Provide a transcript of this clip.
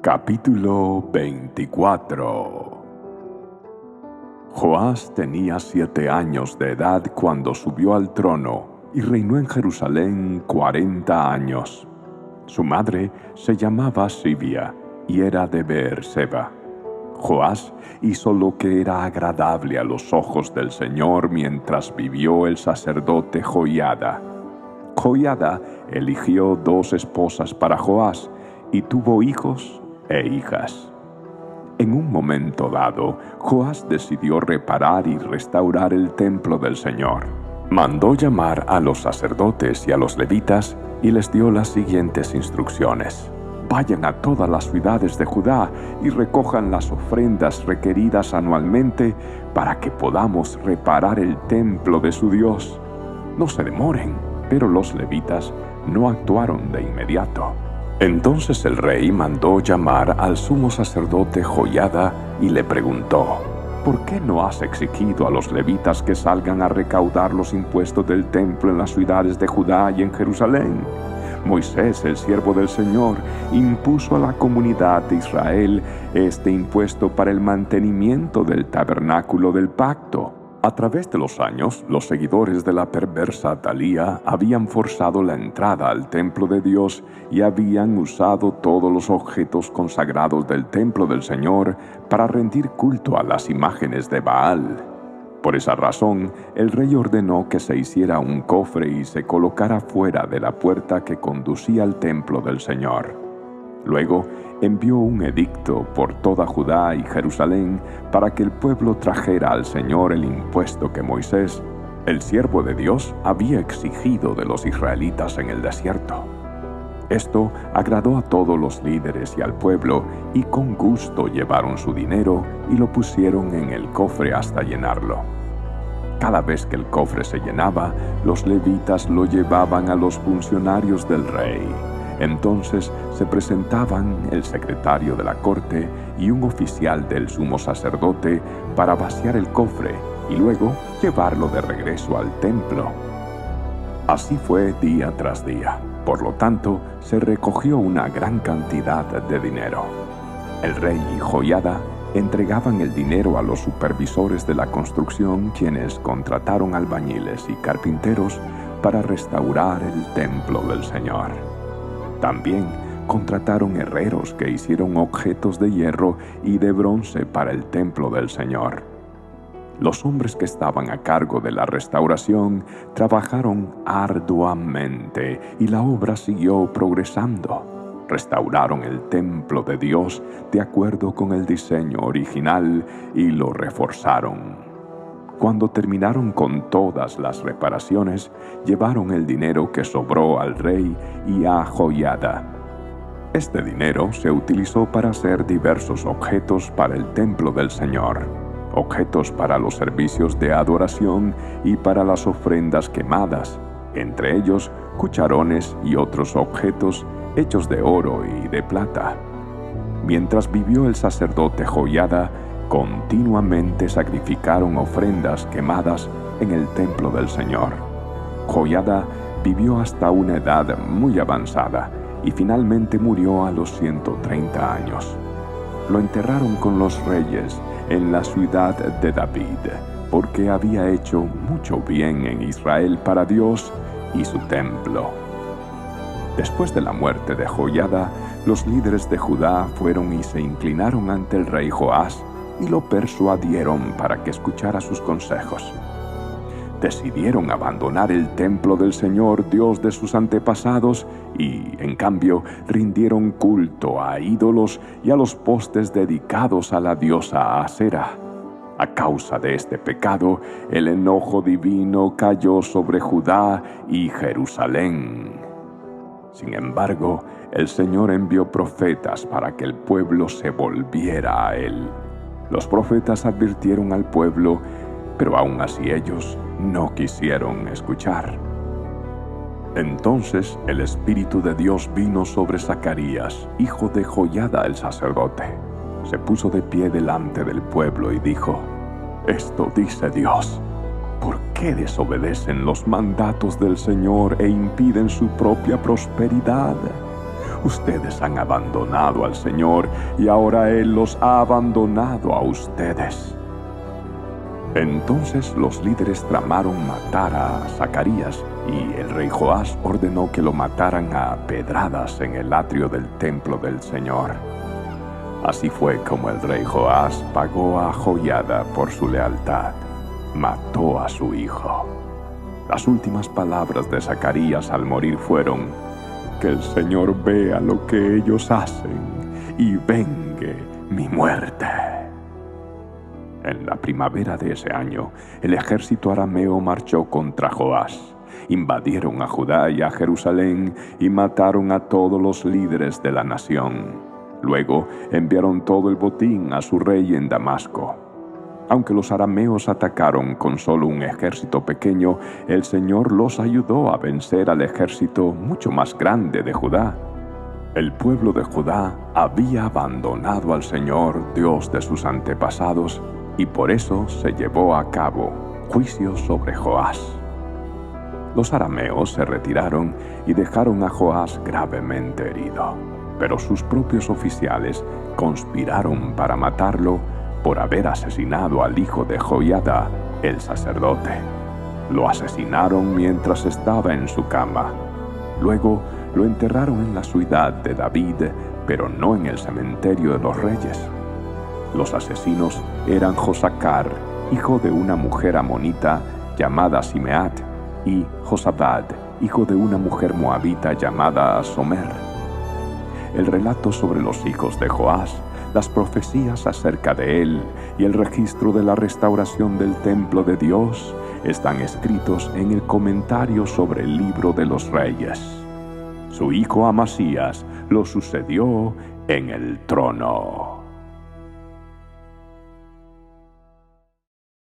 Capítulo 24. Joás tenía 7 años de edad cuando subió al trono y reinó en Jerusalén 40 años. Su madre se llamaba Sibia y era de Beerseba. Joás hizo lo que era agradable a los ojos del Señor mientras vivió el sacerdote Joiada. Joiada eligió 2 esposas para Joás y tuvo hijos e hijas. En un momento dado, Joás decidió reparar y restaurar el templo del Señor. Mandó llamar a los sacerdotes y a los levitas y les dio las siguientes instrucciones: vayan a todas las ciudades de Judá y recojan las ofrendas requeridas anualmente para que podamos reparar el templo de su Dios. No se demoren. Pero los levitas no actuaron de inmediato. Entonces el rey mandó llamar al sumo sacerdote Joiada y le preguntó: ¿por qué no has exigido a los levitas que salgan a recaudar los impuestos del templo en las ciudades de Judá y en Jerusalén? Moisés, el siervo del Señor, impuso a la comunidad de Israel este impuesto para el mantenimiento del tabernáculo del pacto. A través de los años, los seguidores de la perversa Atalía habían forzado la entrada al templo de Dios y habían usado todos los objetos consagrados del templo del Señor para rendir culto a las imágenes de Baal. Por esa razón, el rey ordenó que se hiciera un cofre y se colocara fuera de la puerta que conducía al templo del Señor. Luego envió un edicto por toda Judá y Jerusalén para que el pueblo trajera al Señor el impuesto que Moisés, el siervo de Dios, había exigido de los israelitas en el desierto. Esto agradó a todos los líderes y al pueblo, y con gusto llevaron su dinero y lo pusieron en el cofre hasta llenarlo. Cada vez que el cofre se llenaba, los levitas lo llevaban a los funcionarios del rey. Entonces se presentaban el secretario de la corte y un oficial del sumo sacerdote para vaciar el cofre y luego llevarlo de regreso al templo. Así fue día tras día. Por lo tanto, se recogió una gran cantidad de dinero. El rey y Joiada entregaban el dinero a los supervisores de la construcción, quienes contrataron albañiles y carpinteros para restaurar el templo del Señor. También contrataron herreros que hicieron objetos de hierro y de bronce para el templo del Señor. Los hombres que estaban a cargo de la restauración trabajaron arduamente y la obra siguió progresando. Restauraron el templo de Dios de acuerdo con el diseño original y lo reforzaron. Cuando terminaron con todas las reparaciones, llevaron el dinero que sobró al rey y a Joiada. Este dinero se utilizó para hacer diversos objetos para el templo del Señor, objetos para los servicios de adoración y para las ofrendas quemadas, entre ellos cucharones y otros objetos hechos de oro y de plata. Mientras vivió el sacerdote Joiada, continuamente sacrificaron ofrendas quemadas en el templo del Señor. Joiada vivió hasta una edad muy avanzada y finalmente murió a los 130 años. Lo enterraron con los reyes en la ciudad de David, porque había hecho mucho bien en Israel para Dios y su templo. Después de la muerte de Joiada, los líderes de Judá fueron y se inclinaron ante el rey Joás y lo persuadieron para que escuchara sus consejos. Decidieron abandonar el templo del Señor, Dios de sus antepasados, y, en cambio, rindieron culto a ídolos y a los postes dedicados a la diosa Asera. A causa de este pecado, el enojo divino cayó sobre Judá y Jerusalén. Sin embargo, el Señor envió profetas para que el pueblo se volviera a Él. Los profetas advirtieron al pueblo, pero aún así ellos no quisieron escuchar. Entonces el Espíritu de Dios vino sobre Zacarías, hijo de Joiada el sacerdote. Se puso de pie delante del pueblo y dijo: «Esto dice Dios: ¿por qué desobedecen los mandatos del Señor e impiden su propia prosperidad? Ustedes han abandonado al Señor y ahora Él los ha abandonado a ustedes. Entonces los líderes tramaron matar a Zacarías y el rey Joás ordenó que lo mataran a pedradas en el atrio del templo del Señor. Así fue como el rey Joás pagó a Joiada por su lealtad. Mató a su hijo. Las últimas palabras de Zacarías al morir fueron: que el Señor vea lo que ellos hacen y vengue mi muerte. En la primavera de ese año, el ejército arameo marchó contra Joás. Invadieron a Judá y a Jerusalén y mataron a todos los líderes de la nación. Luego enviaron todo el botín a su rey en Damasco. Aunque los arameos atacaron con solo un ejército pequeño, el Señor los ayudó a vencer al ejército mucho más grande de Judá. El pueblo de Judá había abandonado al Señor, Dios de sus antepasados, y por eso se llevó a cabo juicio sobre Joás. Los arameos se retiraron y dejaron a Joás gravemente herido, pero sus propios oficiales conspiraron para matarlo por haber asesinado al hijo de Joiada, el sacerdote. Lo asesinaron mientras estaba en su cama. Luego lo enterraron en la ciudad de David, pero no en el cementerio de los reyes. Los asesinos eran Josacar, hijo de una mujer amonita llamada Simeat, y Josabad, hijo de una mujer moabita llamada Somer. El relato sobre los hijos de Joás, las profecías acerca de él y el registro de la restauración del templo de Dios están escritos en el comentario sobre el libro de los reyes. Su hijo Amasías lo sucedió en el trono.